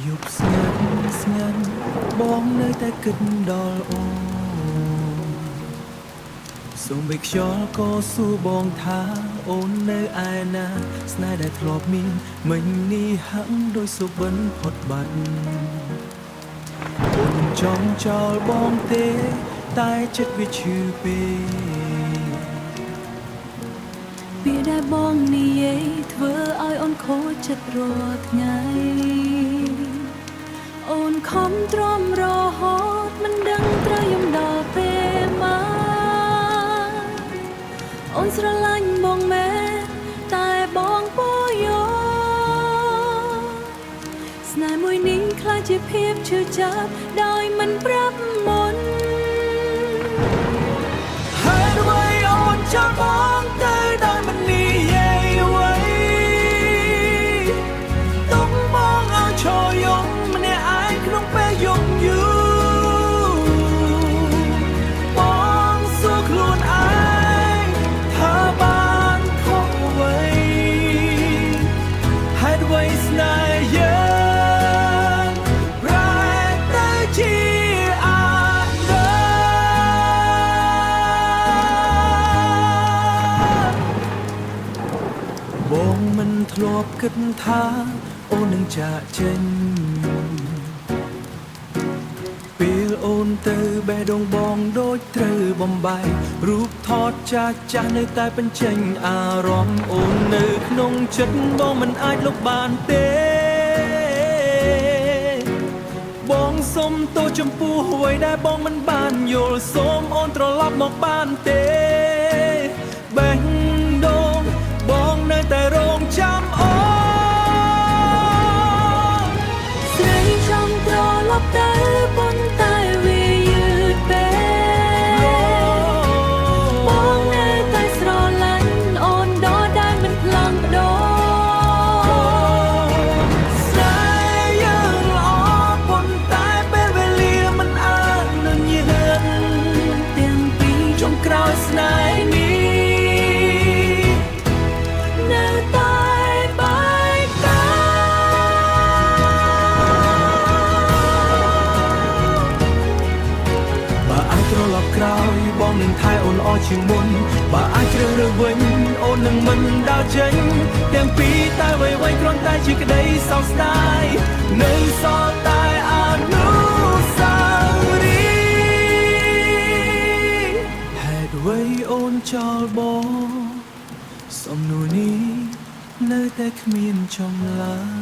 យប់ស្ងាត់ស្ងាត់បងនៅតែគិតដល់អូនសូមបីខ្យល់ក៏សួរបងថាអូននៅឯណាស្នេហ៍ដែលធ្លាប់មានមិញនេះហាក់ដូចសុបិនផុតបាត់អូនមិនចង់ចោលបងទេតែចិត្តវាឈឺពេកវាដែលបងនិយាយធ្វើឲ្យអូនខូចចិត្តរាល់ថ្ងៃអូនខំទ្រាំរហូតមិនដឹងត្រូវយំដល់ពេលមកអូនស្រឡាញ់បងមែនតែបងពោយោស្នេហ៍មួយនេះខ្លាចជាភាពឈឺចាប់ដោយមិនប្រាប់មុនហើយអ្វីអូនចង់បងទៅដោយមិននិយាយអ្វីទុកបងឲ្យឈរយំម្នាក់ឯងក្នុងពេលយប់យូរបងសួរខ្លួនឯងថាបានខុសអ្វីហេតុអ្វីស្នេហ៍យើងប្រែទៅជាបងមិនធ្លាប់គិតថាអូននឹងចាកចេញពេលអូនទៅបេះដូងបងដូចត្រូវបំបែករូបថតចាស់ចាស់នៅតែបញ្ចេញអារម្មណ៍អូននៅក្នុងចិត្តបងមិនអាចលុបបានទេបងសុំទោសចំពោះអ្វីដែលបងមិនបានយល់សូមអូនត្រឡប់មកបានទេបេះដូងបងនៅតែរងចាំអូនស្រីចង់ត្រឡប់ទៅប៉ុន្តែវាយឺតពេកបងនៅតែស្រឡាញ់អូនដដែលមិនផ្លាំងប្ដូរស្នេហ៍យើងល្អប៉ុន្តែពេលវេលាមិនអើនឹងញឿនទាំងពីរចុងក្រោយស្នេហ៍នេះនៅតែបែកបាក់បើអាចត្រឡប់ក្រោយបងនឹងថែអូនល្អជាងមុនបើអាចជ្រើសរើសវិញអូននឹងមិនដើរចេញទាំងពីរតែអ្វីៗគ្រាន់តែជាក្តីសោកស្ដាយនៅសល់តែអនុស្សាវរីយ៍ហេតុអ្វីអូនចោលបងសំណួរនេះនៅតែគ្មានចម្លើយ